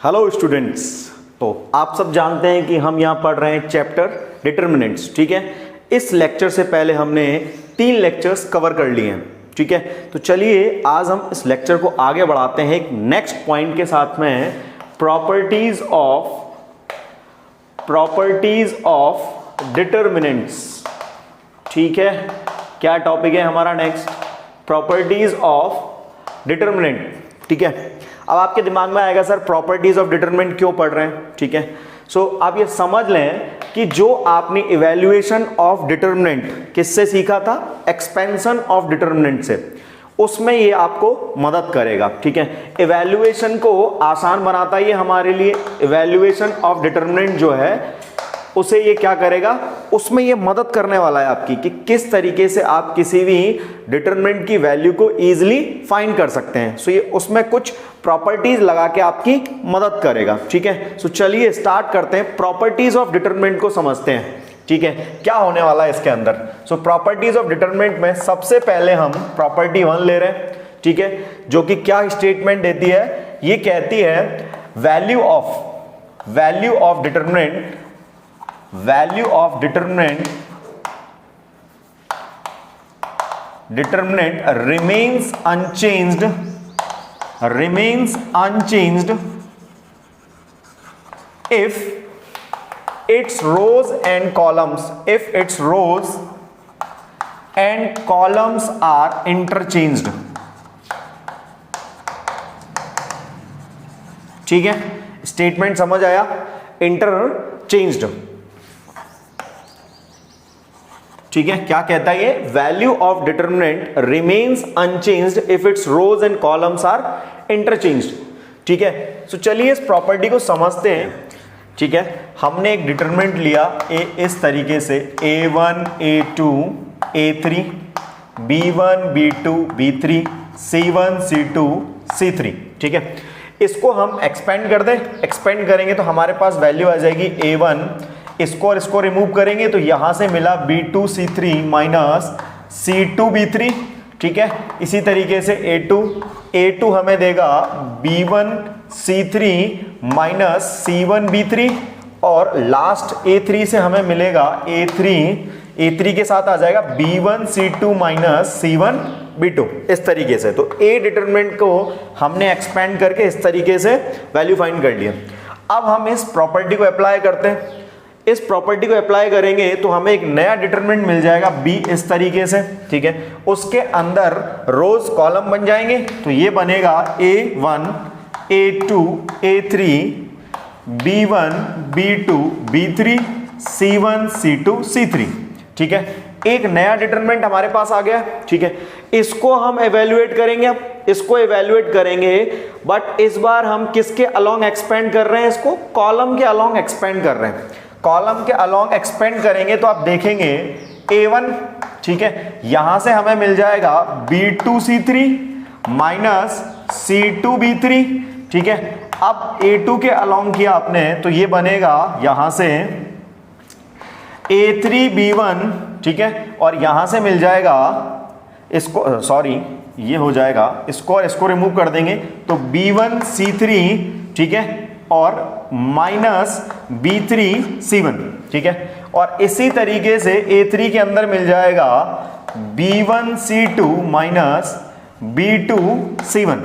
Hello students, तो आप सब जानते हैं कि हम यहाँ पढ़ रहे हैं चैप्टर डिटर्मिनेंट्स। ठीक है, इस लेक्चर से पहले हमने 3 लेक्चर्स कवर कर लिए हैं। ठीक है, तो चलिए आज हम इस लेक्चर को आगे बढ़ाते हैं एक नेक्स्ट पॉइंट के साथ में, प्रॉपर्टीज ऑफ डिटर्मिनेंट्स। ठीक है, क्या टॉपिक है हमारा नेक्स्ट? Properties of determinant. ठीक है, अब आपके दिमाग में आएगा सर प्रॉपर्टीज ऑफ डिटरमिनेंट क्यों पढ़ रहे हैं। ठीक है, सो आप ये समझ लें कि जो आपने इवैल्यूएशन ऑफ डिटरमिनेंट किससे सीखा था, एक्सपेंशन ऑफ डिटरमिनेंट से, उसमें ये आपको मदद करेगा। ठीक है, इवैल्यूएशन को आसान बनाता है ये हमारे लिए। इवैल्यूएशन ऑफ डिटरमिनेंट जो है उसे ये क्या करेगा, उसमें ये मदद करने वाला है आपकी कि किस तरीके से आप किसी भी डिटरमिनेंट की वैल्यू को इजीली फाइंड कर सकते हैं। सो ये उसमें कुछ प्रॉपर्टीज लगा के आपकी मदद करेगा। ठीक है, सो चलिए स्टार्ट करते हैं, प्रॉपर्टीज ऑफ डिटरमिनेंट को समझते हैं। ठीक है, क्या होने वाला है इसके अंदर। सो प्रॉपर्टीज ऑफ डिटरमिनेंट में सबसे पहले हम प्रॉपर्टी 1 ले रहे हैं। ठीक है, जो कि क्या स्टेटमेंट देती है, ये कहती है value of determinant remains unchanged if its rows and columns are interchanged। ठीक है, स्टेटमेंट समझ आया, इंटरचेंज्ड। ठीक है, क्या कहता है ये, value of determinant remains unchanged if its rows and columns are interchanged. ठीक है, सो चलिए इस प्रॉपर्टी को समझते हैं। ठीक है, हमने एक डिटरमिनेंट लिया इस तरीके से a1 a2 a3 b1 b2 b3 c1 c2 c3। ठीक है, इसको हम एक्सपेंड कर दें। एक्सपेंड करेंगे तो हमारे पास वैल्यू आ जाएगी a1, इसको और इसको रिमूव करेंगे तो यहां से मिला b2 c3 minus c2 b3। ठीक है, इसी तरीके से a2 हमें देगा b1 c3 minus c1 b3, और लास्ट a3 से हमें मिलेगा a3 के साथ आ जाएगा b1 c2 minus c1 b2। इस तरीके से तो a डिटरमिनेंट को हमने एक्सपेंड करके इस तरीके से वैल्यू फाइंड कर लिया। अब हम इस प्रॉपर्टी को अप्लाई करते हैं। इस प्रॉपर्टी को अप्लाई करेंगे तो हमें एक नया डिटरमिनेंट मिल जाएगा b इस तरीके से। ठीक है, उसके अंदर रोज कॉलम बन जाएंगे तो ये बनेगा a1 a2 a3 b1 b2 b3 c1 c2 c3। ठीक है, एक नया डिटरमिनेंट हमारे पास आ गया। ठीक है, इसको हम एवेल्युएट करेंगे। अब इसको एवेल्युएट करेंगे, बट इस बार हम किसके अलोंग एक्सपेंड कर रहे हैं, इसको कॉलम के अलोंग एक्सपेंड कर रहे हैं। कॉलम के अलोंग एक्सपेंड करेंगे तो आप देखेंगे a1, ठीक है, यहां से हमें मिल जाएगा b2 c3 minus c2 b3। ठीक है, अब a2 के अलोंग किया आपने तो ये बनेगा यहां से a3 b1। ठीक है, और यहां से मिल जाएगा इसको, सॉरी ये हो जाएगा, इसको और इसको रिमूव कर देंगे तो b1 c3। ठीक है, और माइनस b3 c1। ठीक है, और इसी तरीके से a3 के अंदर मिल जाएगा b1 c2 minus b2 c1।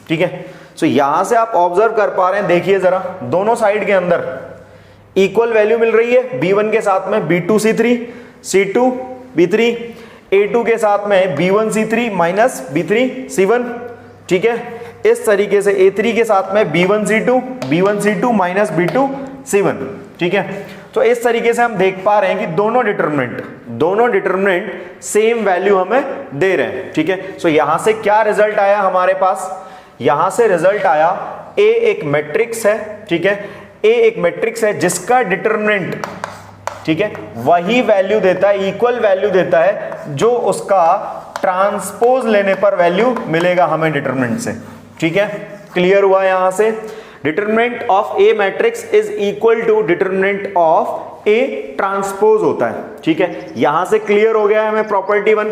ठीक है, सो यहां से आप ऑब्जर्व कर पा रहे हैं, देखिए जरा, दोनों साइड के अंदर इक्वल वैल्यू मिल रही है। b1 के साथ में b2 c3 c2 b3, a2 के साथ में b1 c3 minus b3 c1। ठीक है, इस तरीके से a3 के साथ में b1 c2 minus b2 c1। ठीक है, तो इस तरीके से हम देख पा रहे हैं कि दोनों डिटरमिनेंट सेम वैल्यू हमें दे रहे हैं। ठीक है, सो यहां से क्या रिजल्ट आया हमारे पास, यहां से रिजल्ट आया a एक मैट्रिक्स है। ठीक है, a एक मैट्रिक्स है जिसका डिटरमिनेंट, ठीक है, वही वैल्यू देता है, इक्वल वैल्यू देता है जो उसका ट्रांसपोज लेने पर वैल्यू मिलेगा हमें डिटरमिनेंट से। ठीक है, क्लियर हुआ यहां से, determinant of A matrix is equal to determinant of A transpose होता है। ठीक है, यहां से क्लियर हो गया है हमें प्रॉपर्टी 1।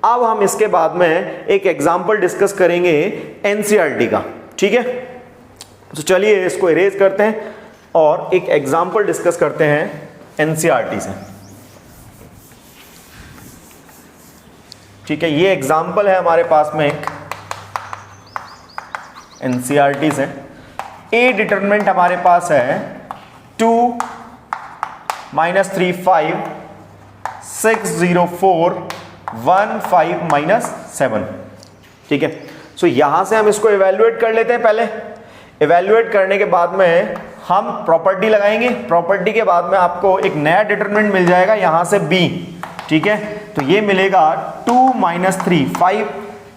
अब हम इसके बाद में एक एग्जांपल डिस्कस करेंगे एनसीईआरटी का। ठीक है, तो चलिए इसको इरेज करते हैं और एक एग्जाम्पल डिस्कस करते हैं एनसीईआरटी से। ठीक है, ये एग्जाम्पल है हमारे पास में एक एनसीईआरटी से। ए डिटरमिनेंट हमारे पास है 2 -3 5 6 0 4 1 5 -7। ठीक है, सो यहां से हम इसको इवेल्युएट कर लेते हैं। पहले इवेल्युएट करने के बाद में हम प्रॉपर्टी लगाएंगे। प्रॉपर्टी के बाद में आपको एक नया डिटरमिनेंट मिल जाएगा यहां से b। ठीक है, तो ये मिलेगा 2 -3 5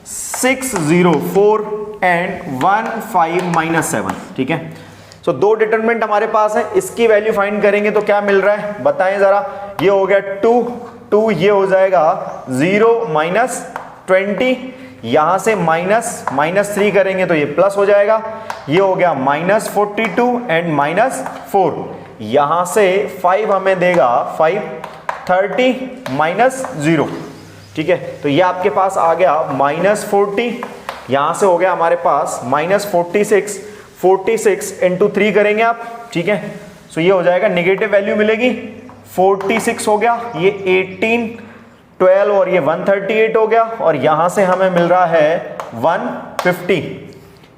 6 0 4 एंड 1 5 -7। ठीक है, सो दो डिटरमिनेंट हमारे पास है, इसकी वैल्यू फाइंड करेंगे तो क्या मिल रहा है बताएं जरा। ये हो गया 2, ये हो जाएगा 0 -20, यहां से -3 करेंगे तो ये प्लस हो जाएगा। ये हो गया -42 एंड -4, यहां से 5 हमें देगा 5 30 -0। ठीक है, तो ये आपके पास आ गया -40, यहां से हो गया हमारे पास -46 इंटू 3 करेंगे आप। ठीक है, सो ये हो जाएगा, नेगेटिव वैल्यू मिलेगी, 46 हो गया, ये 18 12 और ये 138 हो गया, और यहां से हमें मिल रहा है 150।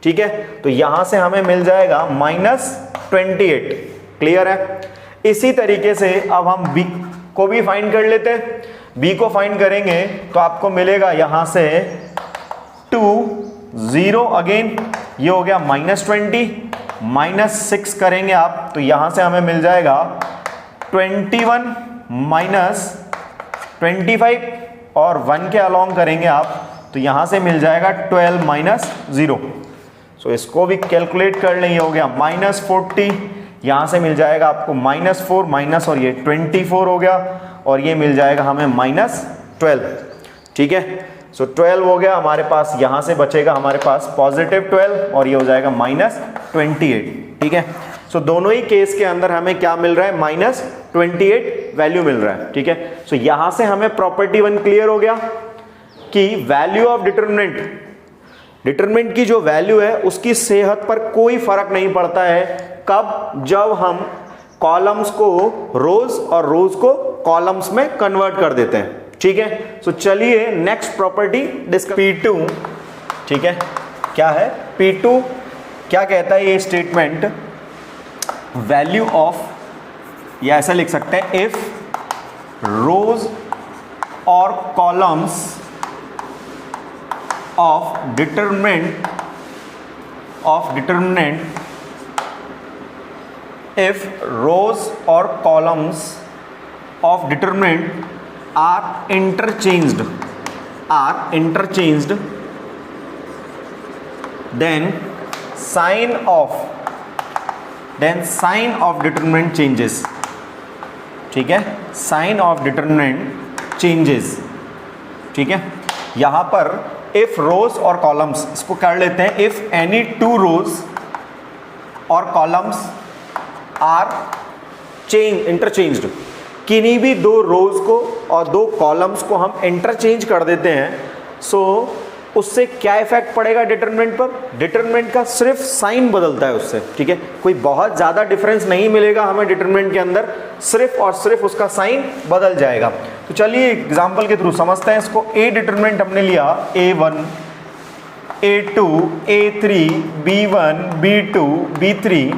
ठीक है, तो यहां से हमें मिल जाएगा -28। क्लियर है। इसी तरीके से अब हम b को भी फाइंड कर लेते हैं। b को फाइंड करेंगे तो आपको मिलेगा यहां से 2 0 अगेन, ये हो गया -20 -6 करेंगे आप तो यहां से हमें मिल जाएगा 21 -25, और 1 के अलॉन्ग करेंगे आप तो यहां से मिल जाएगा 12 -0। सो इसको भी कैलकुलेट कर लें, ये हो गया -40, यहां से मिल जाएगा आपको -4 माइनस, और ये 24 हो गया, और ये मिल जाएगा हमें -12। ठीक है, सो 12 हो गया हमारे पास, यहां से बचेगा हमारे पास +12, और ये हो जाएगा -28। ठीक है, सो दोनों ही केस के अंदर हमें क्या मिल रहा है, -28 वैल्यू मिल रहा है। ठीक है, सो यहां से हमें प्रॉपर्टी 1 क्लियर हो गया कि वैल्यू ऑफ डिटरमिनेंट की जो वैल्यू है उसकी सेहत पर कोई फर्क नहीं पड़ता है। कब? जब हम कॉलम्स को रोज और रोज को कॉलम्स में कन्वर्ट कर देते हैं। ठीक है, सो चलिए नेक्स्ट प्रॉपर्टी डिस्कस। P2, ठीक है, क्या है P2, क्या कहता है ये स्टेटमेंट, वैल्यू ऑफ, या ऐसा लिख सकते हैं, इफ रोज और columns of determinant if rows or columns of determinant are interchanged, then sign of determinant changes। ठीक है, sign of determinant changes। ठीक है, यहां पर if rows और columns, इसको कर लेते हैं, if any two rows और columns आर इंटरचेंज्ड, किन्हीं भी दो रोज को और दो कॉलम्स को हम इंटरचेंज कर देते हैं, सो उससे क्या इफेक्ट पड़ेगा डिटरमिनेंट पर। डिटरमिनेंट का सिर्फ साइन बदलता है उससे। ठीक है, कोई बहुत ज्यादा डिफरेंस नहीं मिलेगा हमें डिटरमिनेंट के अंदर, सिर्फ और सिर्फ उसका साइन बदल जाएगा। तो चलिए एग्जांपल के थ्रू समझते हैं इसको। ए डिटरमिनेंट हमने लिया A1 A2 A3 B1 B2 B3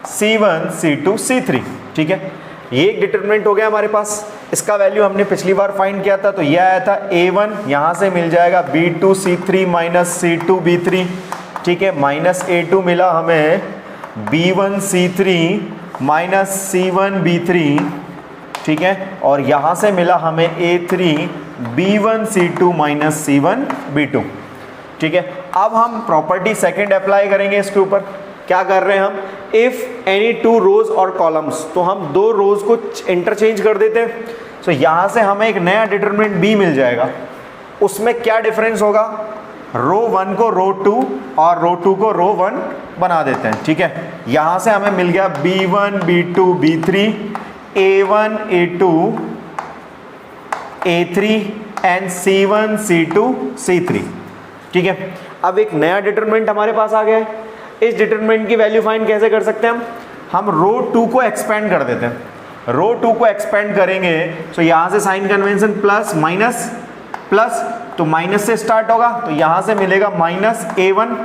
C1 C2 C3। ठीक है, ये एक डिटरमिनेंट हो गया हमारे पास। इसका वैल्यू हमने पिछली बार फाइंड किया था, तो ये आया था A1, यहां से मिल जाएगा B2 C3 minus C2 B3। ठीक है, -A2 मिला हमें B1 C3 minus C1 B3। ठीक है, और यहां से मिला हमें A3 B1 C2 minus C1 B2। ठीक है, अब हम प्रॉपर्टी सेकंड अप्लाई करेंगे इसके ऊपर। क्या कर रहे हैं हम, इफ एनी टू रोज और कॉलम्स, तो हम दो रोज को इंटरचेंज कर देते हैं। सो यहां से हमें एक नया डिटरमिनेंट B मिल जाएगा। उसमें क्या डिफरेंस होगा, रो 1 को रो 2 और रो 2 को रो 1 बना देते हैं। ठीक है, यहां से हमें मिल गया B1 B2 B3 A1 A2 A3 and C1 C2 C3। ठीक है, अब एक नया डिटरमिनेंट हमारे पास आ गया है। इस डिटरमिनेंट की वैल्यू फाइंड कैसे कर सकते हैं हम रो 2 को एक्सपेंड कर देते हैं। रो 2 को एक्सपेंड करेंगे तो यहां से sign convention plus minus plus, तो माइनस से स्टार्ट होगा, तो यहां से मिलेगा माइनस a1,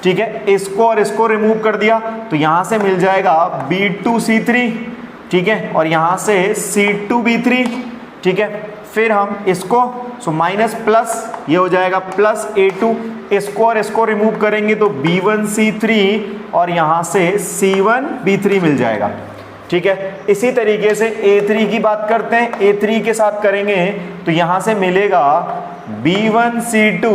ठीक है। इसको और इसको रिमूव कर दिया तो यहां से मिल जाएगा b2c3, ठीक है, और यहां से c2b3, ठीक है। फिर हम इसको सो माइनस प्लस ये हो जाएगा प्लस a2, इसको और इसको रिमूव करेंगे तो b1c3 और यहां से c1b3 मिल जाएगा, ठीक है। इसी तरीके से a3 की बात करते हैं, a3 के साथ करेंगे तो यहां से मिलेगा b1c2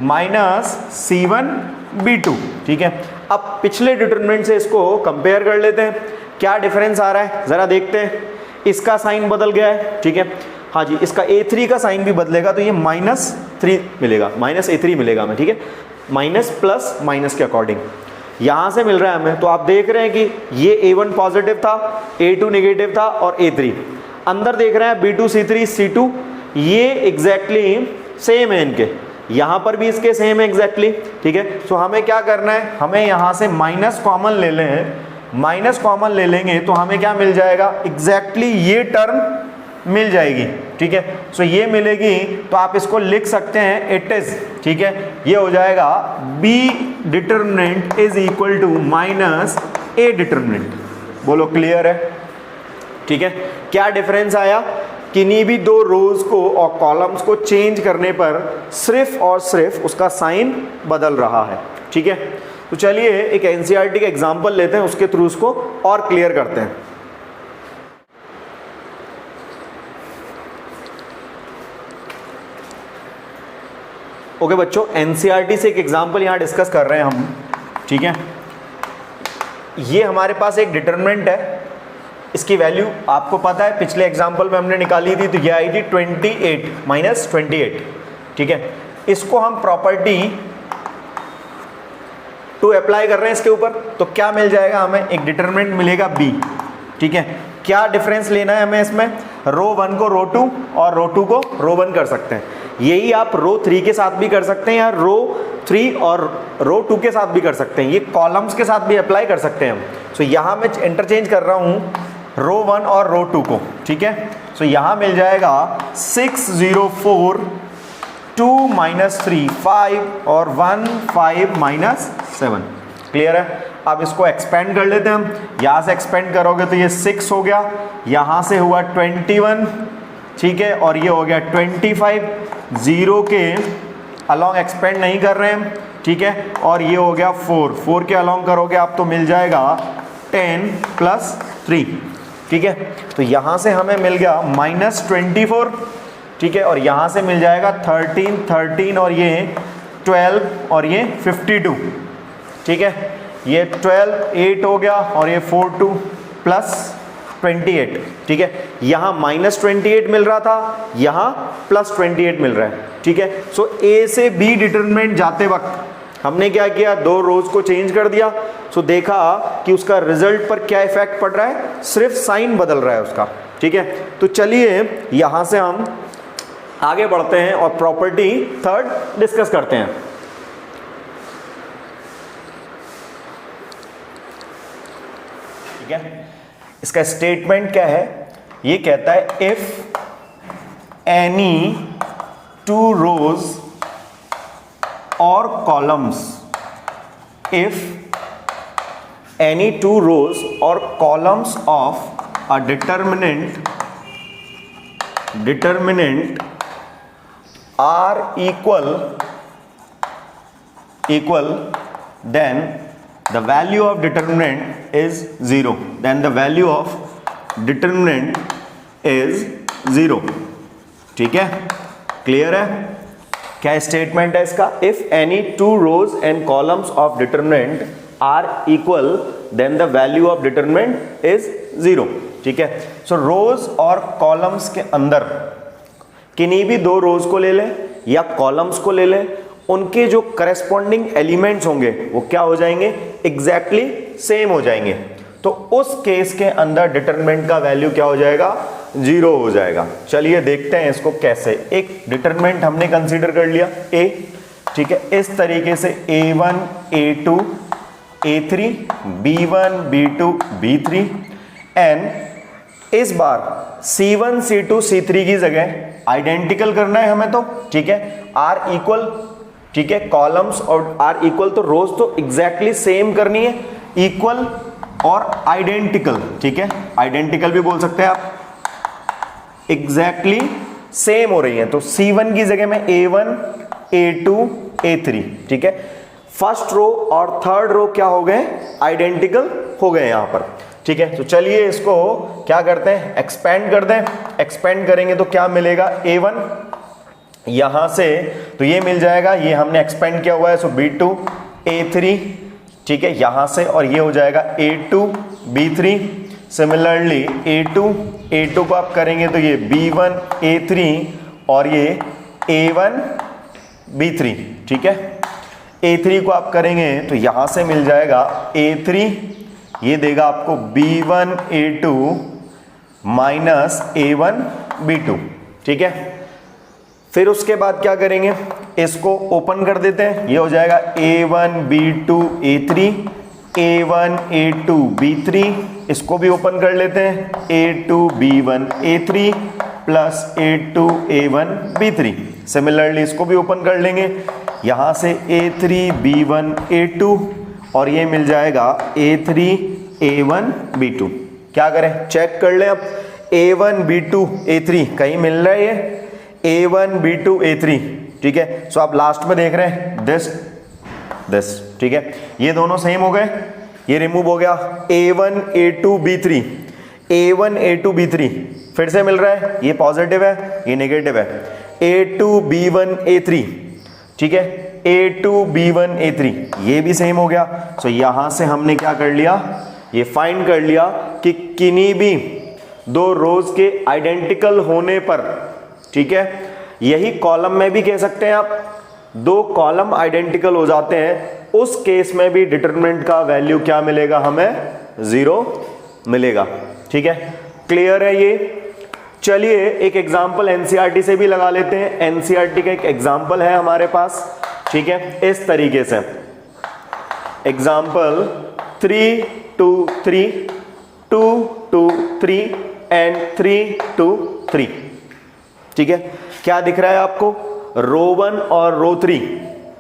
माइनस c1b2, ठीक है। अब पिछले डिटरमिनेंट से इसको कंपेयर कर लेते हैं, क्या डिफरेंस आ रहा है जरा देखते हैं। इसका साइन बदल गया है, ठीक है, हाँ जी, इसका a3 का साइन भी बदलेगा तो ये -3 मिलेगा, -a3 मिलेगा हमें, ठीक है, माइनस प्लस माइनस के अकॉर्डिंग यहां से मिल रहा है हमें। तो आप देख रहे हैं कि ये a1 पॉजिटिव था, a2 नेगेटिव था और a3 अंदर देख रहे हैं b2 c3 c2 ये एग्जैक्टली सेम है इनके, यहां पर भी इसके सेम है एग्जैक्टली, ठीक है। सो हमें क्या करना है, हमें यहां से माइनस कॉमन ले लें, माइनस कॉमन ले लेंगे तो हमें क्या मिल जाएगा, एग्जैक्टली ये टर्म मिल जाएगी, ठीक है। सो ये मिलेगी तो आप इसको लिख सकते हैं इट इज, ठीक है, ये हो जाएगा b determinant is equal to minus a determinant. बोलो क्लियर है, ठीक है। क्या डिफरेंस आया, किन्हीं भी दो रोज को और कॉलम्स को चेंज करने पर सिर्फ और सिर्फ उसका साइन बदल रहा है, ठीक है। तो चलिए एक एनसीईआरटी का एग्जांपल लेते हैं, उसके थ्रू उसको और क्लियर करते हैं। ओके बच्चों, एनसीईआरटी से एक एग्जांपल यहां डिस्कस कर रहे हैं हम, ठीक है। ये हमारे पास एक डिटरमिनेंट है, इसकी वैल्यू आपको पता है पिछले एग्जांपल में हमने निकाली थी, तो ये आई थी 28 -28, ठीक है। इसको हम प्रॉपर्टी 2 अप्लाई कर रहे हैं इसके ऊपर, तो क्या मिल जाएगा हमें, एक डिटरमिनेंट मिलेगा b, ठीक है। क्या डिफरेंस लेना है हमें इसमें, रो 1 को रो 2 और रो 2 को रो 1 कर सकते हैं। यही आप रो 3 के साथ भी कर सकते हैं या रो 3 और रो 2 के साथ भी कर सकते हैं, ये कॉलम्स के साथ भी अप्लाई कर सकते हैं हम। सो यहाँ मैं इंटरचेंज कर रहा हूँ रो 1 और रो 2 को, ठीक है। सो यहाँ मिल जाएगा 604 2 -3 5 और 1 5 -7, क्लियर है। अब इसको एक्सपेंड कर लेते हैं हम, यहाँ से एक्सपेंड करोगे तो ये 6 हो गया, यहाँ से हुआ 21, ठीक है, और ये हो गया 25, 0 के अलॉन्ग एक्सपेंड नहीं कर रहे हैं, ठीक है, और ये हो गया 4 के अलॉन्ग करोगे आप तो मिल जाएगा 10 + 3, ठीक है। तो यहाँ से हमें मिल गया -24, ठीक है, और यहाँ से मिल जाएगा 13 और ये 12 और ये 52, ठीक है। ये 12 8 हो गया और ये 4 2 + 28, ठीक है। यहाँ -28 मिल रहा था, यहाँ +28 मिल रहा है, ठीक है। सो ए से बी डिटरमिनेंट जाते वक्त हमने क्या किया, दो रोज को चेंज कर दिया। सो देखा कि उसका रिजल्ट पर क्या इफेक्ट पड़ रहा है, सिर्फ साइन बदल रहा है उसका, ठीक है। तो चलिए यहां से हम आगे बढ़ते हैं और प्रॉपर्टी 3 डिस्कस करते हैं। ठीक है, इसका स्टेटमेंट क्या है, ये कहता है if any 2 rows or columns, if any 2 rows or columns of a determinant are equal, then the value of determinant is 0, then the value of determinant is 0, ठीक है, क्लियर है। क्या स्टेटमेंट है इसका, if any 2 rows and columns of determinant are equal then the value of determinant is 0, ठीक है। सो रोज और columns के अंदर किन्हीं भी 2 rows को ले लें या कॉलम्स को ले लें, उनके जो करस्पॉन्डिंग एलिमेंट्स होंगे वो क्या हो जाएंगे, एग्जैक्टली सेम हो जाएंगे। तो उस केस के अंदर डिटरमिनेंट का वैल्यू क्या हो जाएगा, 0 हो जाएगा। चलिए देखते हैं इसको कैसे। एक डिटरमिनेंट हमने कंसीडर कर लिया a, ठीक है। इस तरीके से a1 a2 A3 B1 B2 B3 and इस बार C1 C2 C3 की जगह आइडेंटिकल करना है हमें, तो ठीक है, R इक्वल, ठीक है, कॉलम्स और R इक्वल, तो रोज तो एग्जैक्टली सेम करनी है, इक्वल और आइडेंटिकल, ठीक है, आइडेंटिकल भी बोल सकते हैं आप, एग्जैक्टली सेम हो रही है। तो C1 की जगह में A1 A2 A3, ठीक है, फर्स्ट रो और थर्ड रो क्या हो गए, आइडेंटिकल हो गए यहां पर, ठीक है। तो चलिए इसको क्या करते हैं, एक्सपेंड कर दें। एक्सपेंड करेंगे तो क्या मिलेगा, A1 यहां से तो ये मिल जाएगा, ये हमने एक्सपेंड किया हुआ है, सो B2 A3, ठीक है, यहां से, और ये हो जाएगा A2 B3। सिमिलरली A2 को आप करेंगे तो ये B1 A3 और ये A1 B3, ठीक है। A3 को आप करेंगे तो यहां से मिल जाएगा A3, ये देगा आपको B1 A2 minus A1 B2, ठीक है। फिर उसके बाद क्या करेंगे, इसको ओपन कर देते हैं, ये हो जाएगा A1 B2 A3 A1 A2 B3, इसको भी ओपन कर लेते हैं, A2 B1 A3 plus A2 A1 B3। Similarly इसको भी ओपन कर लेंगे, यहां से A3 B1 A2 और ये मिल जाएगा A3 A1 B2। क्या करें, चेक कर लें अब, A1 B2 A3 कहीं मिल रहा है ये A1 B2 A3, ठीक है। सो आप लास्ट में देख रहे हैं दिस, ठीक है, ये दोनों सेम हो गए, ये रिमूव हो गया। A1 A2 B3 A1 A2 B3 फिर से मिल रहा है, ये पॉजिटिव है, ये नेगेटिव है। A2 B1 A3, ठीक है, A2 B1 A3 ये भी सेम हो गया। सो यहां से हमने क्या कर लिया, ये फाइंड कर लिया कि किन्हीं भी दो रोज के आइडेंटिकल होने पर, ठीक है, यही कॉलम में भी कह सकते हैं आप, दो कॉलम आइडेंटिकल हो जाते हैं, उस केस में भी डिटरमिनेंट का वैल्यू क्या मिलेगा, हमें 0 मिलेगा, ठीक है। क्लियर है ये। चलिए एक एग्जांपल एनसीईआरटी से भी लगा लेते हैं। एनसीईआरटी का एक एग्जांपल है हमारे पास, ठीक है, इस तरीके से एग्जांपल 3 2 3 2 2 3 एंड 3 2 3, ठीक है। क्या दिख रहा है आपको, रो 1 और रो 3,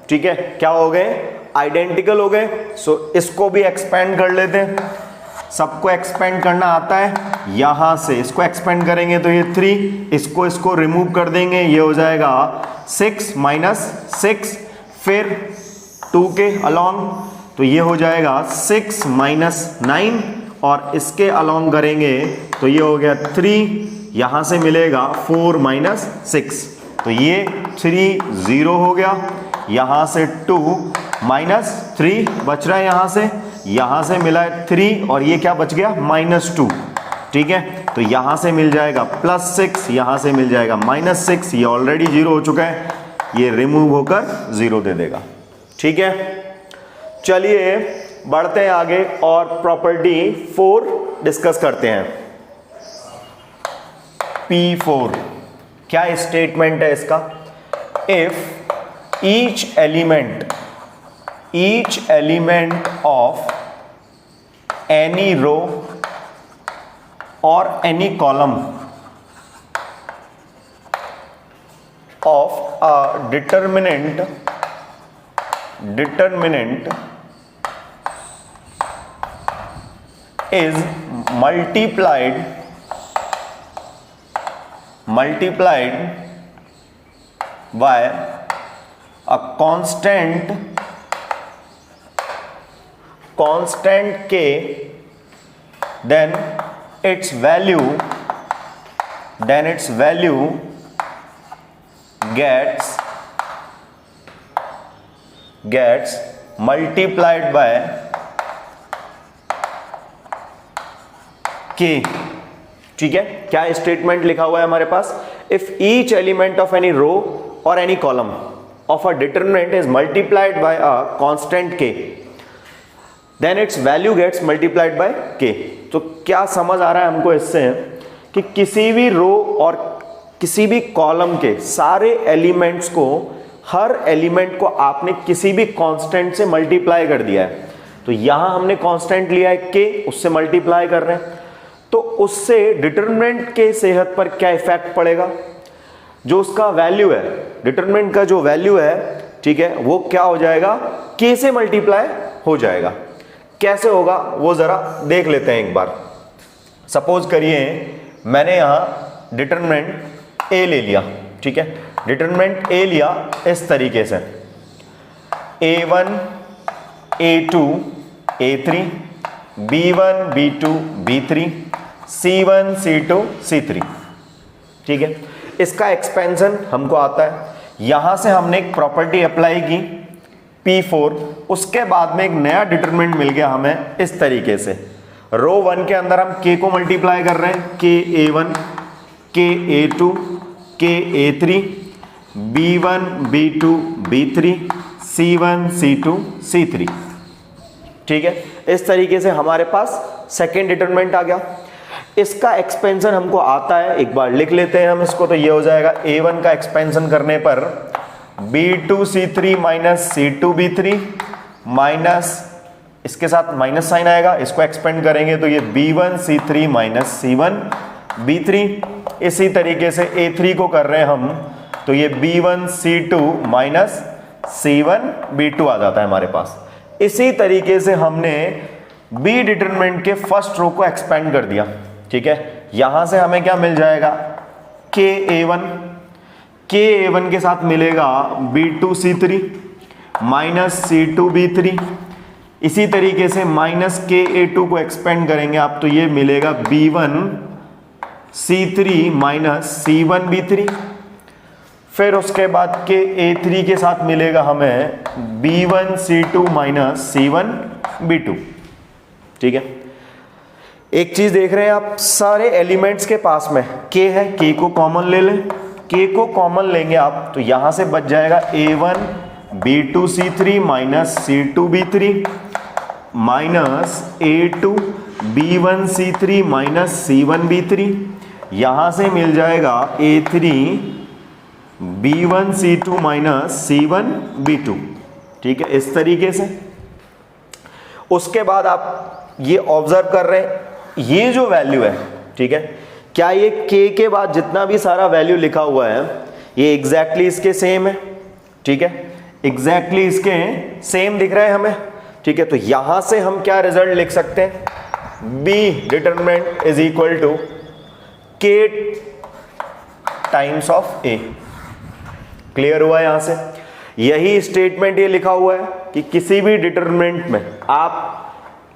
ठीक है, क्या हो गए, आइडेंटिकल हो गए। सो इसको भी एक्सपेंड कर लेते हैं, सबको एक्सपेंड करना आता है, यहां से इसको एक्सपेंड करेंगे तो ये 3, इसको रिमूव कर देंगे, ये हो जाएगा 6 माइनस 6, फिर 2 के अलोंग तो ये हो जाएगा 6 माइनस 9, और इसके अलोंग करेंगे तो ये हो गया 3, यहां से मिलेगा 4 माइनस 6, तो ये 3 0 हो गया। यहां से 2 माइनस 3 बच रहा है, यहां से मिला है 3 और ये क्या बच गया, -2, ठीक है। तो यहां से मिल जाएगा +6, यहां से मिल जाएगा -6, ये ऑलरेडी 0 हो चुका है, ये रिमूव होकर 0 दे देगा, ठीक है। चलिए बढ़ते हैं आगे और प्रॉपर्टी 4 डिस्कस करते हैं। P4 क्या स्टेटमेंट है इसका, if each element of any row or any column of a determinant is multiplied by a constant k, then its value gets multiplied by k, ठीक है। क्या स्टेटमेंट लिखा हुआ है हमारे पास, if each element of any row or any column of a determinant is multiplied by a constant k, then its value gets multiplied by k। तो क्या समझ आ रहा है हमको इससे कि किसी भी रो और किसी भी कॉलम के सारे एलिमेंट्स को, हर एलिमेंट को आपने किसी भी कांस्टेंट से मल्टीप्लाई कर दिया है, तो यहां हमने कांस्टेंट लिया है के, उससे मल्टीप्लाई कर रहे हैं, तो उससे डिटरमिनेंट के सेहत पर क्या इफेक्ट पड़ेगा? जो उसका वैल्यू है, डिटरमिनेंट का जो वैल्यू है, ठीक है, वो क्या हो जाएगा? के से मल्टीप्लाई हो जाएगा। कैसे होगा वो जरा देख लेते हैं एक बार। सपोज करिए मैंने यहां डिटरमिनेंट ए ले लिया, ठीक है, डिटरमिनेंट ए लिया इस तरीके से, a1 a2 a3 b1 b2 b3 c1 c2 c3, ठीक है। इसका एक्सपेंशन हमको आता है, यहां से हमने एक प्रॉपर्टी अप्लाई की P4, उसके बाद में एक नया डिटरमिनेंट मिल गया हमें इस तरीके से। रो 1 के अंदर हम k को मल्टीप्लाई कर रहे हैं, k a1 k a2 k a3 b1 b2 b3 c1 c2 c3, ठीक है। इस तरीके से हमारे पास सेकेंड डिटरमिनेंट आ गया। इसका एक्सपेंशन हमको आता है, एक बार लिख लेते हैं हम इसको, तो ये हो जाएगा a1 का एक्सपेंशन करने पर b2 c3 minus c2 b3 minus, इसके साथ माइनस साइन आएगा, इसको एक्सपेंड करेंगे तो ये b1 c3 minus c1 b3। इसी तरीके से a3 को कर रहे हैं हम, तो ये b1 c2 minus c1 b2 आ जाता है हमारे पास। इसी तरीके से हमने बी डिटरमिनेंट के फर्स्ट रो को एक्सपेंड कर दिया, ठीक है। यहां से हमें क्या मिल जाएगा? के ए1 के साथ मिलेगा b2 c3 minus c2 b3। इसी तरीके से माइनस के ए2 को एक्सपेंड करेंगे आप, तो ये मिलेगा b1 c3 minus c1 b3। फिर उसके बाद के a3 के साथ मिलेगा हमें b1 c2 minus c1 b2, ठीक है। एक चीज देख रहे हैं आप, सारे एलिमेंट्स के पास में k है, k को कॉमन ले लें, k को कॉमन लेंगे आप तो यहां से बच जाएगा a1 b2 c3 minus c2 b3 minus a2 b1 c3 minus c1 b3। यहां से मिल जाएगा a3 b1 c2 minus c1 b2, ठीक है, इस तरीके से। उसके बाद आप ये ऑब्जर्व कर रहे हैं, ये जो वैल्यू है, ठीक है, क्या ये k के बाद जितना भी सारा वैल्यू लिखा हुआ है ये एग्जैक्टली इसके सेम है, ठीक है, एग्जैक्टली इसके सेम दिख रहा है हमें, ठीक है। तो यहां से हम क्या रिजल्ट लिख सकते हैं? b determinant is equal to k times of a। Clear हुआ यहां से? यही स्टेटमेंट ये लिखा हुआ है कि किसी भी डिटरमिनेंट में आप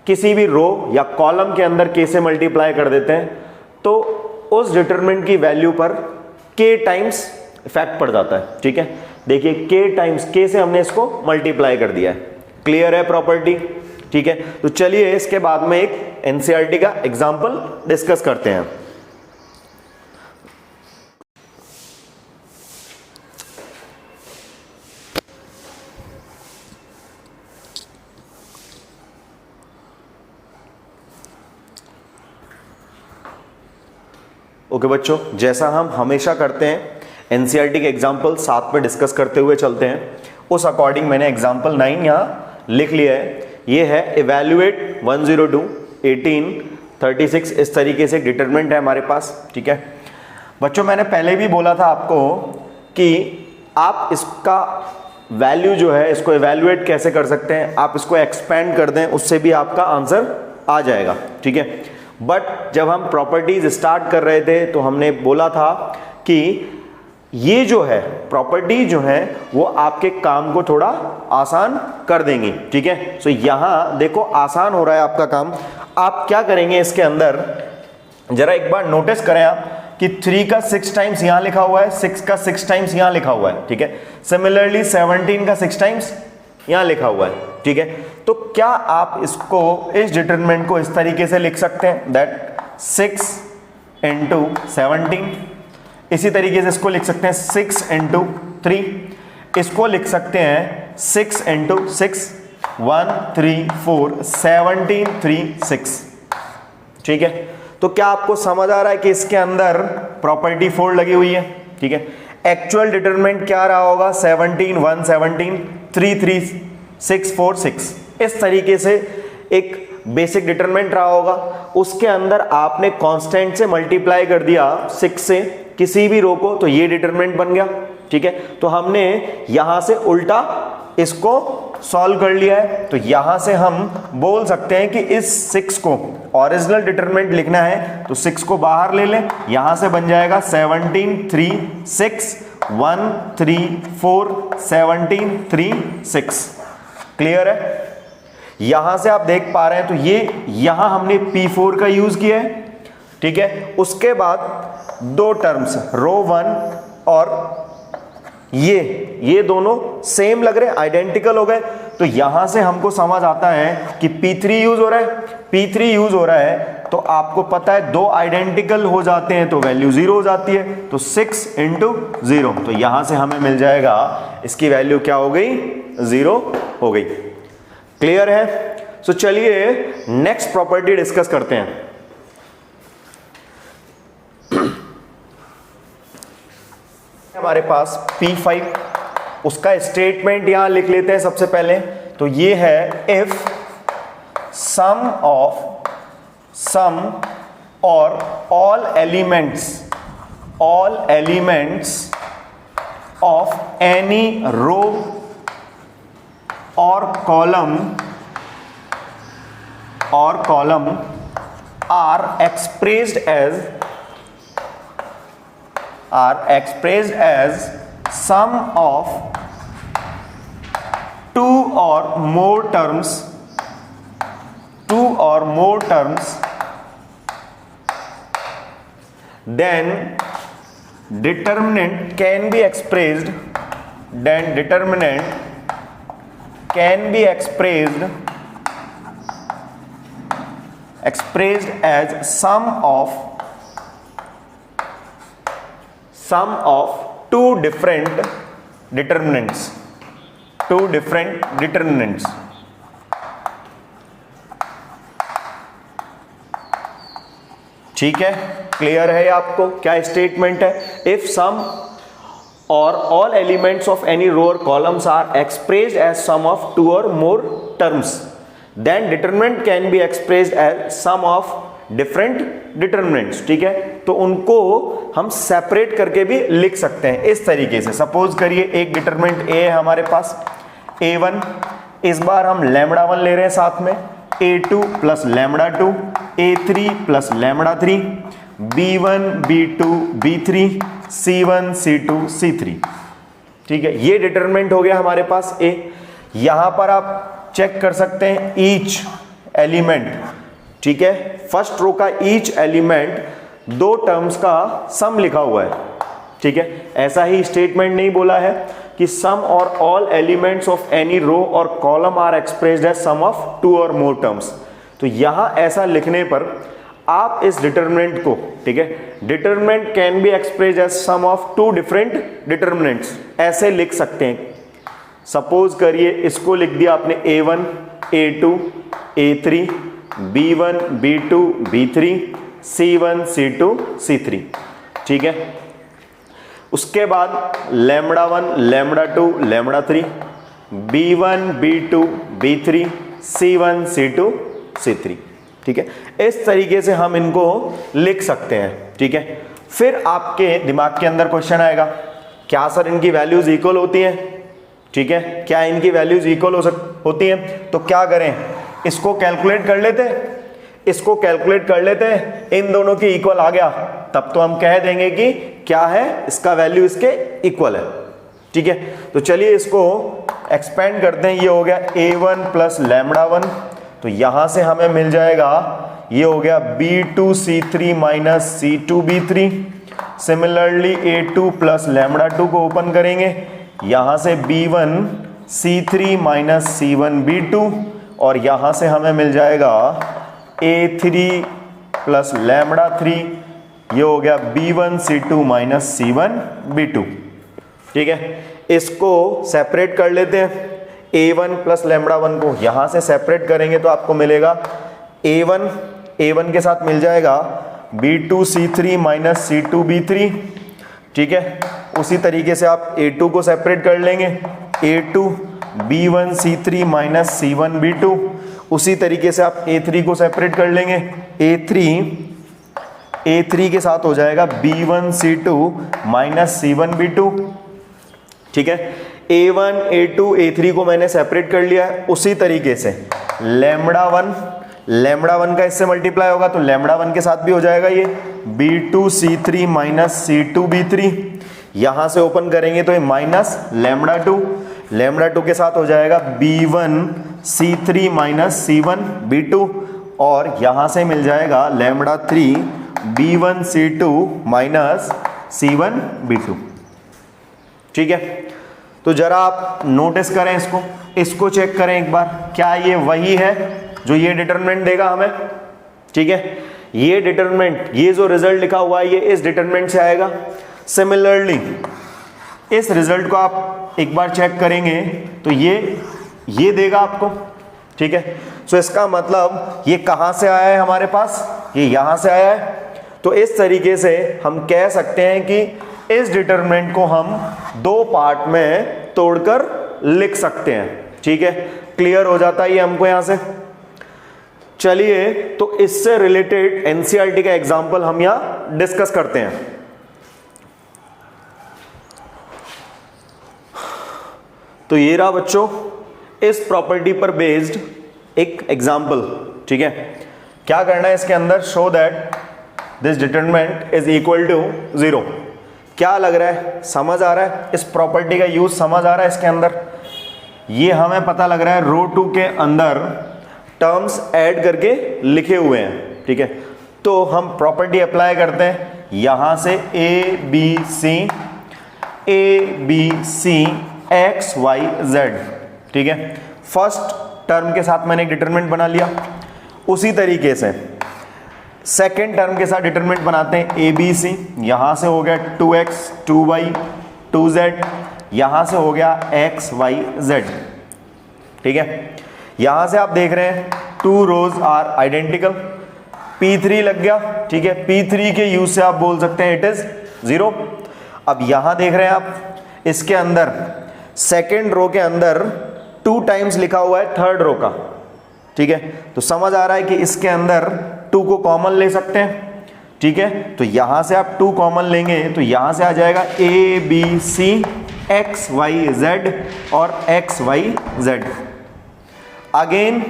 किसी भी रो या कॉलम के अंदर k से मल्टीप्लाई कर देते हैं तो उस डिटरमिनेंट की वैल्यू पर k टाइम्स इफेक्ट पड़ जाता है, ठीक है। देखिए k टाइम्स k से हमने इसको मल्टीप्लाई कर दिया है। क्लियर है प्रॉपर्टी? ठीक है, तो चलिए इसके बाद में एक एनसीईआरटी का एग्जांपल डिस्कस करते हैं। ओके बच्चों, जैसा हम हमेशा करते हैं एनसीईआरटी के एग्जाम्पल साथ में डिस्कस करते हुए चलते हैं, उस अकॉर्डिंग मैंने एग्जाम्पल 9 यहाँ लिख लिया है। ये है इवैल्यूएट 102 18 36, इस तरीके से डिटरमिनेंट है हमारे पास, ठीक है बच्चों। मैंने पहले भी बोला था आपको कि आप इसका वैल्यू जो है इसको इवैल्यूएट कैसे कर सकते हैं, आप इसको एक्सपेंड कर दें, उससे भी आपका आंसर आ जाएगा, ठीक है। बट जब हम प्रॉपर्टीज स्टार्ट कर रहे थे तो हमने बोला था कि ये जो है प्रॉपर्टी जो है वो आपके काम को थोड़ा आसान कर देंगी, ठीक है। सो यहां देखो आसान हो रहा है आपका काम। आप क्या करेंगे इसके अंदर, जरा एक बार नोटिस करें आप कि 3 का 6 टाइम्स यहां लिखा हुआ है, 6 का 6 टाइम्स यहां लिखा हुआ है, ठीक है। सिमिलरली 17 का 6 टाइम्स यहां लिखा हुआ है, ठीक है। तो क्या आप इसको, इस डिटरमिनेंट को इस तरीके से लिख सकते हैं, दैट 6 into 17। इसी तरीके से इसको लिख सकते हैं 6 into 3। इसको लिख सकते हैं 6 into 6 1 3 4 17 3 6, ठीक है। तो क्या आपको समझ आ रहा है कि इसके अंदर प्रॉपर्टी 4 लगी हुई है, ठीक है। एक्चुअल डिटरमिनेंट क्या रहा होगा, 17 1 17 3 3 6 4 6, इस तरीके से एक बेसिक डिटरमिनेंट रहा होगा, उसके अंदर आपने कांस्टेंट से मल्टीप्लाई कर दिया 6 से किसी भी रो को, तो ये डिटरमिनेंट बन गया। ठीक है, तो हमने यहां से उल्टा इसको सॉल्व कर लिया है। तो यहां से हम बोल सकते हैं कि इस 6 को ओरिजिनल डिटरमिनेंट लिखना है तो 6 को बाहर ले लें, यहां से बन जाएगा 17 3 6 1 3 4 17 3 6। क्लियर है? यहां से आप देख पा रहे हैं तो ये यहां हमने P4 का यूज किया है। ठीक है, उसके बाद दो टर्म्स रो 1 और ये दोनों सेम लग रहे, आइडेंटिकल हो गए। तो यहां से हमको समझ आता है कि P3 यूज हो रहा है। P3 यूज हो रहा है तो आपको पता है दो आइडेंटिकल हो जाते हैं तो वैल्यू 0 हो जाती है, तो 6 इंटू 0, तो यहां से हमें मिल जाएगा इसकी वैल्यू क्या हो गई, 0 हो गई। क्लियर है? सो चलिए नेक्स्ट प्रॉपर्टी डिस्कस करते हैं। हमारे पास P5, उसका स्टेटमेंट यहां लिख लेते हैं सबसे पहले। तो ये है इफ सम और all elements of any row और column are expressed as sum of two or more terms, then determinant can be expressed as sum of two different determinants. ठीक है, क्लियर है आपको क्या स्टेटमेंट है? इफ सम और all elements of any row or columns are expressed as sum of two or more terms, then determinant can be expressed as sum of different determinants. ठीक है, तो उनको हम सेपरेट करके भी लिख सकते हैं इस तरीके से। सपोज करिए एक डिटरमिनेंट ए है हमारे पास A1, इस बार हम λ1 ले रहे हैं साथ में, A2 plus λ2, A3 plus λ3, B1 B2 B3 C1 C2 C3। ठीक है, ये डिटरमिनेंट हो गया हमारे पास A। यहां पर आप चेक कर सकते हैं ईच एलिमेंट, ठीक है, फर्स्ट रो का ईच एलिमेंट दो टर्म्स का सम लिखा हुआ है। ठीक है, ऐसा ही स्टेटमेंट नहीं बोला है कि सम और all elements of any row और column are expressed as sum of two or more terms. तो यहां ऐसा लिखने पर आप इस डिटरमिनेंट को, ठीक है, determinant can be expressed as sum of two different determinants, ऐसे लिख सकते हैं। सपोज करिए इसको लिख दिया आपने A1 A2 A3 B1 B2 B3 C1 C2 C3। ठीक है, उसके बाद λ1 λ2 λ3 B1 B2 B3 C1 C2 C3। ठीक है, इस तरीके से हम इनको लिख सकते हैं। ठीक है, फिर आपके दिमाग के अंदर क्वेश्चन आएगा, क्या सर इनकी वैल्यूज इक्वल होती हैं? ठीक है, क्या इनकी वैल्यूज इक्वल होती हैं? तो क्या करें, इसको कैलकुलेट कर लेते हैं, इन दोनों की इक्वल आ गया तब तो हम कह देंगे कि क्या है, इसका वैल्यू इसके इक्वल है। ठीक है, तो चलिए इसको एक्सपेंड करते हैं। ये हो गया A1 प्लस λ1, तो यहां से हमें मिल जाएगा, ये हो गया B2 C3 minus C2 B3। Similarly A2 plus λ2 को ओपन करेंगे, यहां से B1 C3 minus C1 B2, और यहां से हमें मिल जाएगा A3 प्लस λ3, ये हो गया B1 C2 minus C1 B2। ठीक है, इसको सेपरेट कर लेते हैं। A1 प्लस λ1 को यहां से सेपरेट करेंगे तो आपको मिलेगा A1 के साथ मिल जाएगा B2 C3 minus C2 B3। ठीक है, उसी तरीके से आप A2 को सेपरेट कर लेंगे, A2 B1 C3 minus C1 B2। उसी तरीके से आप A3 को सेपरेट कर लेंगे, A3 के साथ हो जाएगा B1 C2 minus C1 B2। ठीक है, A1 A2 A3 को मैंने सेपरेट कर लिया है। उसी तरीके से लैम्बडा वन का इससे मल्टीप्लाई होगा तो लैम्बडा वन के साथ भी हो जाएगा ये B2 C3 minus C2 B3। यहां से ओपन करेंगे तो ये माइनस लैम्बडा टू के साथ हो जाएगा B1 C3 minus C1 B2 और यहां से मिल जाएगा lambda 3 B1 C2 minus C1 B2। ठीक है, तो जरा आप नोटिस करें इसको चेक करें एक बार, क्या ये वही है जो ये डिटरमिनेंट देगा हमें। ठीक है, ये डिटरमिनेंट, ये जो रिजल्ट लिखा हुआ है ये इस डिटरमिनेंट से आएगा। सिमिलरली इस रिजल्ट को आप एक बार चेक करेंगे तो ये देगा आपको। ठीक है, सो इसका मतलब ये कहां से आया है हमारे पास, ये यहां से आया है। तो इस तरीके से हम कह सकते हैं कि इस डिटरमिनेंट को हम दो पार्ट में तोड़कर लिख सकते हैं। ठीक है, क्लियर हो जाता है ये हमको यहां से। चलिए, तो इससे रिलेटेड एनसीईआरटी का एग्जांपल हम यहां डिस्कस करते हैं। तो ये रहा बच्चों इस प्रॉपर्टी पर बेस्ड एक एग्जांपल। ठीक है, क्या करना है इसके अंदर, show that this determinant is equal to 0। क्या लग रहा है, समझ आ रहा है, इस प्रॉपर्टी का यूज समझ आ रहा है इसके अंदर। ये हमें पता लग रहा है रो 2 के अंदर टर्म्स ऐड करके लिखे हुए हैं। ठीक है, तो हम प्रॉपर्टी अप्लाई करते हैं यहां से A B C X Y Z। ठीक है, फर्स्ट टर्म के साथ मैंने एक डिटरमिनेंट बना लिया। उसी तरीके से सेकेंड टर्म के साथ डिटरमिनेंट बनाते हैं A B C। यहां से हो गया 2x 2y 2z, यहां से हो गया x y z। ठीक है, यहां से आप देख रहे हैं 2 रोज आर आइडेंटिकल, P3 लग गया। ठीक है, P3 के यूज से आप बोल सकते हैं इट इज 0। अब यहां देख रहे हैं आप इसके अंदर सेकेंड रो के अंदर 2 टाइम्स लिखा हुआ है थर्ड रो का। ठीक है, तो समझ आ रहा है कि इसके अंदर 2 को कॉमन ले सकते हैं। ठीक है, तो यहां से आप 2 कॉमन लेंगे तो यहां से आ जाएगा A B C X Y Z और X Y Z। Again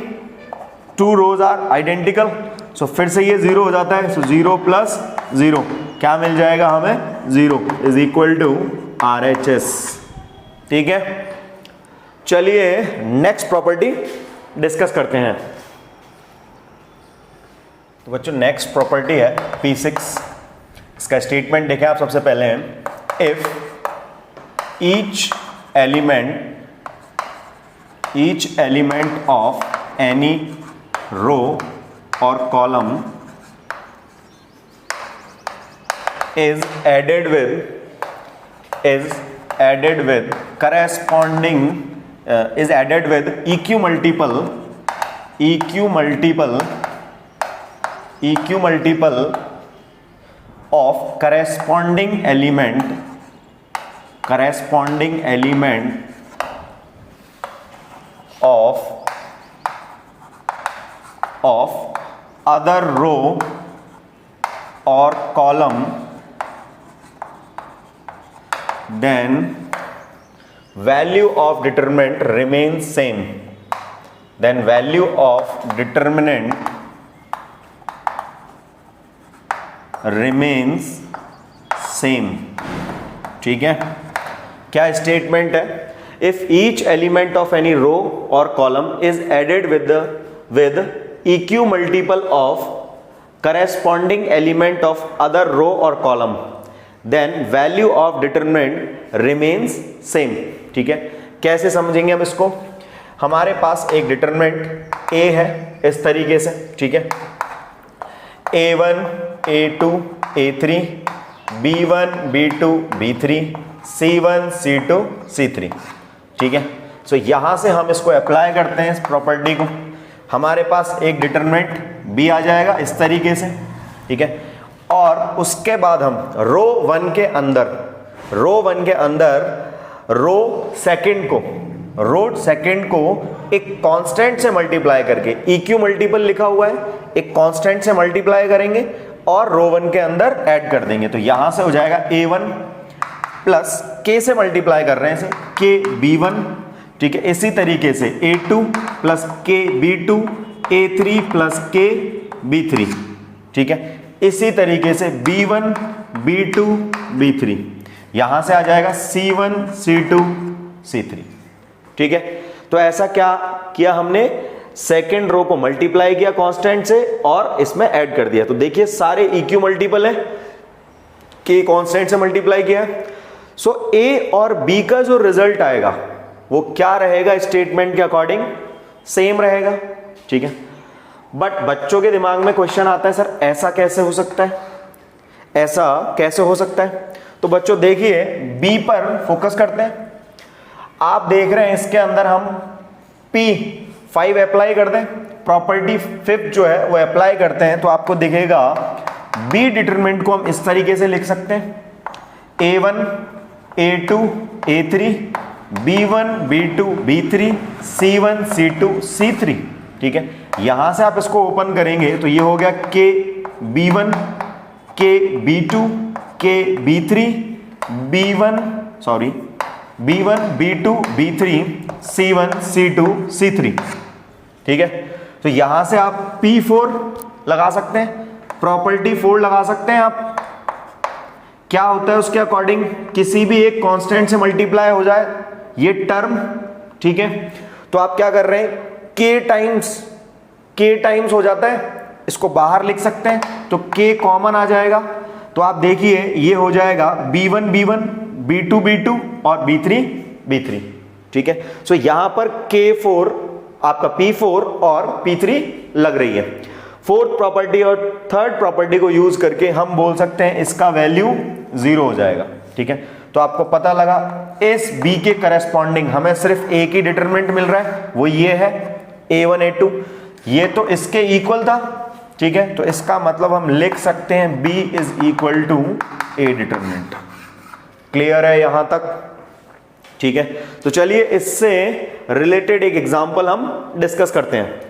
2 rows are identical, so फिर से ये 0 हो जाता है। सो 0 प्लस 0 क्या मिल जाएगा हमें, 0 इज इक्वल टू RHS। ठीक है, चलिए नेक्स्ट प्रॉपर्टी डिस्कस करते हैं। तो बच्चों नेक्स्ट प्रॉपर्टी है P6। इसका स्टेटमेंट देखें आप सबसे पहले हैं, if each element of any row or column is added with corresponding is added with eq multiple of corresponding element of other row or column, then value of determinant remains same. Then value of determinant remains same. ठीक है, क्या statement है, if each element of any row or column is added with eq multiple of corresponding element of other row or column, then value of determinant remains same. ठीक है, कैसे समझेंगे हम इसको, हमारे पास एक डिटरमिनेंट A है इस तरीके से। ठीक है, A1 A2 A3 B1 B2 B3 C1 C2 C3। ठीक है, सो यहां से हम इसको अप्लाई करते हैं इस प्रॉपर्टी को, हमारे पास एक डिटरमिनेंट B आ जाएगा इस तरीके से। ठीक है, और उसके बाद हम रो 1 के अंदर रो सेकंड को रो सेकंड को एक कांस्टेंट से मल्टीप्लाई करके, EQ मल्टीपल लिखा हुआ है, एक कांस्टेंट से मल्टीप्लाई करेंगे और रो 1 के अंदर ऐड कर देंगे। तो यहां से हो जाएगा A1 प्लस K से मल्टीप्लाई कर रहे हैं इसे, K B1, ठीक है। इसी तरीके से A2 plus K B2, A3 plus K B3, ठीक है। इसी तरीके से B1 B2 B3, यहां से आ जाएगा C1 C2 C3, ठीक है। तो ऐसा क्या किया हमने, सेकेंड रो को मल्टीप्लाई किया कांस्टेंट से और इसमें ऐड कर दिया। तो देखिए सारे EQ मल्टीपल है, K कांस्टेंट से मल्टीप्लाई किया। सो A और B का जो रिजल्ट आएगा वो क्या रहेगा, स्टेटमेंट के अकॉर्डिंग सेम रहेगा, ठीक है। बट बच्चों के दिमाग में क्वेश्चन आता है, सर ऐसा कैसे हो सकता है, ऐसा कैसे हो सकता है। तो बच्चों देखिए B पर फोकस करते हैं। आप देख रहे हैं इसके अंदर हम P5 अप्लाई कर दें, प्रॉपर्टी 5 जो है वो अप्लाई करते हैं, तो आपको दिखेगा B डिटरमिनेंट को हम इस तरीके से लिख सकते हैं, A1 A2 A3 B1 B2 B3 C1 C2 C3, ठीक है। यहां से आप इसको ओपन करेंगे तो ये हो गया K B1 K B2 K B3 B1 B2 B3 C1 C2 C3, ठीक है। तो यहां से आप P4 लगा सकते हैं, प्रॉपर्टी 4 लगा सकते हैं आप। क्या होता है उसके अकॉर्डिंग, किसी भी एक कांस्टेंट से मल्टीप्लाई हो जाए ये टर्म, ठीक है। तो आप क्या कर रहे हैं, K टाइम्स हो जाता है, इसको बाहर लिख सकते हैं, तो K कॉमन आ जाएगा। तो आप देखिए ये हो जाएगा B1 B1 B2 B2 और B3 B3, ठीक है। सो यहां पर K4 आपका P4 और P3 लग रही है। फोर्थ प्रॉपर्टी और थर्ड प्रॉपर्टी को यूज करके हम बोल सकते हैं इसका वैल्यू 0 हो जाएगा, ठीक है। तो आपको पता लगा इस B के करस्पॉन्डिंग हमें सिर्फ A की डिटरमिनेंट मिल रहा है, वो ये है A1 A2, ये तो इसके इक्वल था, ठीक है। तो इसका मतलब हम लिख सकते हैं B is equal to A determinant. Clear है यहां तक, ठीक है। तो चलिए इससे रिलेटेड एक एग्जांपल हम डिस्कस करते हैं।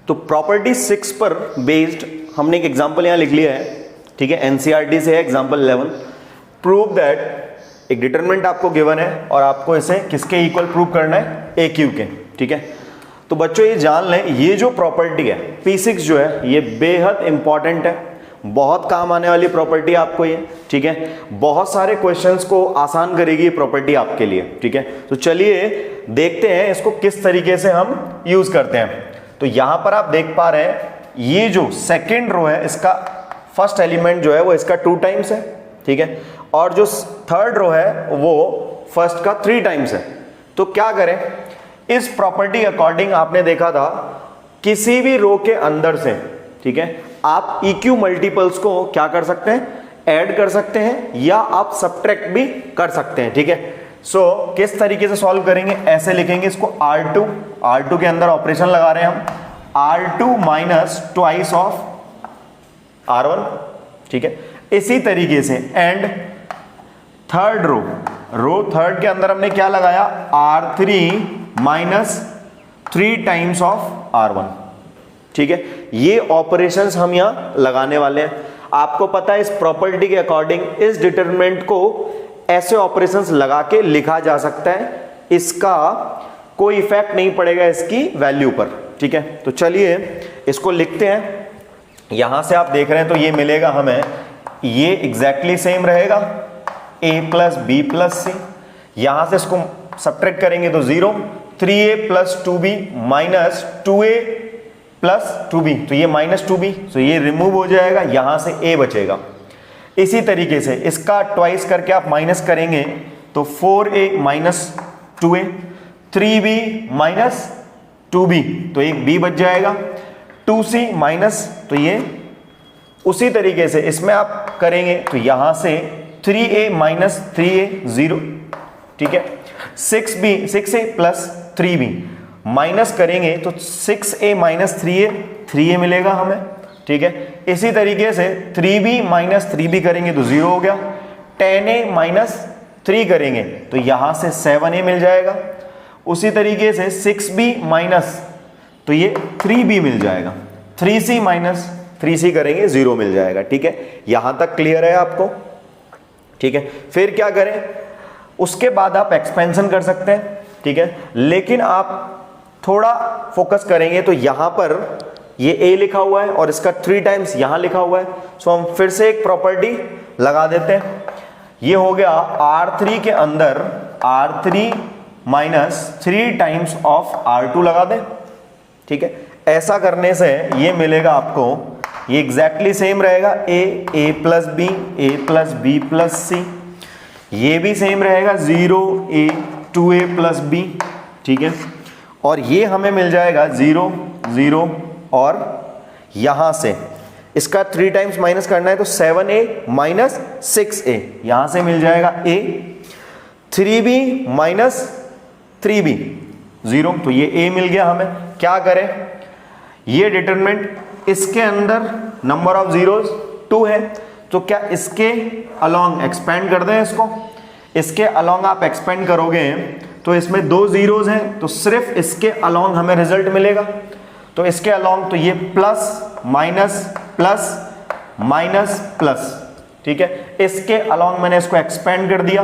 तो प्रॉपर्टी 6 पर बेस्ड हमने एक एग्जांपल यहां लिख लिया है, ठीक है। एनसीईआरटी से है एग्जांपल 11। प्रूव दैट, एक डिटरमिनेंट आपको गिवन है और आपको इसे किसके इक्वल प्रूव करना है, AQ के, ठीक है। तो बच्चों ये जान लें, ये जो प्रॉपर्टी है P6 जो है ये बेहद इंपॉर्टेंट है, बहुत काम आने वाली प्रॉपर्टी आपको ये, ठीक है। बहुत सारे क्वेश्चंस को आसान करेगी ये प्रॉपर्टी आपके लिए, ठीक है। तो चलिए देखते हैं इसको किस तरीके से हम यूज करते हैं। तो यहां पर आप देख पा रहे हैं ये जो सेकेंड रो है इसका फर्स्ट एलिमेंट जो है वो इसका 2 टाइम्स है, ठीक है। और जो थर्ड रो है वो फर्स्ट का 3 टाइम्स है। तो क्या करें, इस प्रॉपर्टी अकॉर्डिंग आपने देखा था किसी भी रो के अंदर से, ठीक है, आप EQ मल्टीपल्स को क्या कर सकते हैं, ऐड कर सकते हैं या आप सब्ट्रैक्ट भी कर सकते हैं, ठीक है। सो किस तरीके से सॉल्व करेंगे, ऐसे लिखेंगे इसको R2 के अंदर ऑपरेशन लगा रहे हैं हम, R2 minus twice of R1, ठीक है। इसी तरीके से एंड थर्ड रो थर्ड के अंदर हमने क्या लगाया, R3 minus 3 times of R1, ठीक है। ये ऑपरेशंस हम यहां लगाने वाले हैं। आपको पता है इस प्रॉपर्टी के अकॉर्डिंग इस डिटरमिनेंट को ऐसे ऑपरेशंस लगा के लिखा जा सकता है, इसका कोई इफेक्ट नहीं पड़ेगा इसकी वैल्यू पर, ठीक है। तो चलिए इसको लिखते हैं। यहां से आप देख रहे हैं तो ये मिलेगा हमें, ये एग्जैक्टली सेम रहेगा A plus B plus C। यहां से इसको सब्ट्रैक्ट करेंगे तो 0, 3A plus 2B minus 2A plus 2B, तो ये माइनस 2B, तो ये रिमूव हो जाएगा, यहां से A बचेगा। इसी तरीके से इसका ट्वाइस करके आप माइनस करेंगे तो 4A minus 2A, 3B minus 2B, तो एक B बच जाएगा, 2C माइनस, तो ये उसी तरीके से इसमें आप करेंगे तो यहां से 3A माइनस 3A 0, ठीक है। 6A प्लस 3B माइनस करेंगे तो 6A माइनस 3A मिलेगा हमें, ठीक है। इसी तरीके से 3b माइनस 3b करेंगे तो 0 हो गया, 10a माइनस 3 करेंगे तो यहां से 7a मिल जाएगा। उसी तरीके से 6b माइनस तो ये 3b मिल जाएगा, 3c माइनस 3c करेंगे 0 मिल जाएगा। ठीक है, यहां तक क्लियर है आपको? ठीक है, फिर क्या करें, उसके बाद आप एक्सपेंशन कर सकते हैं। ठीक है, लेकिन आप थोड़ा फोकस करेंगे तो यहां पर ये a लिखा हुआ है और इसका 3 टाइम्स यहां लिखा हुआ है, सो हम फिर से एक प्रॉपर्टी लगा देते हैं। ये हो गया R3 के अंदर R3 minus 3 times of R2 लगा दें। ठीक है, ऐसा करने से ये मिलेगा आपको, ये एग्जैक्टली सेम रहेगा, a plus b, a plus b plus c, ये भी सेम रहेगा 0a 2a प्लस बी। ठीक है, और ये हमें मिल जाएगा 0 0 और यहां से इसका 3 टाइम्स माइनस करना है तो 7a माइनस 6a, यहां से मिल जाएगा a, 3b माइनस 3b 0, तो ये a मिल गया हमें। क्या करें, ये डिटरमिनेंट इसके अंदर नंबर ऑफ जीरोस 2 है, तो क्या इसके अलोंग एक्सपेंड कर दें इसको, इसके अलोंग आप एक्सपेंड करोगे तो इसमें 2 जीरोस हैं, तो सिर्फ इसके अलोंग हमें रिजल्ट मिलेगा। तो इसके अलोंग तो ये plus minus plus minus plus. ठीक है, इसके अलोंग मैंने इसको एक्सपेंड कर दिया।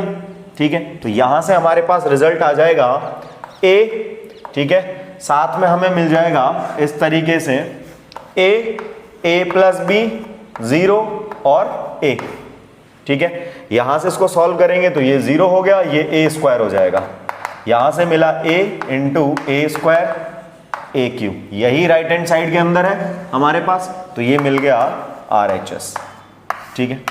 ठीक है, तो यहां से हमारे पास रिजल्ट आ जाएगा a। ठीक है, साथ में हमें मिल जाएगा इस तरीके से a प्लस बी 0 और a। ठीक है, यहां से इसको सॉल्व करेंगे तो ये 0 हो गया, ये a स्क्वायर हो जाएगा, यहां से मिला a into a square a Q, यही राइट हैंड साइड के अंदर है हमारे पास, तो ये मिल गया RHS। ठीक है।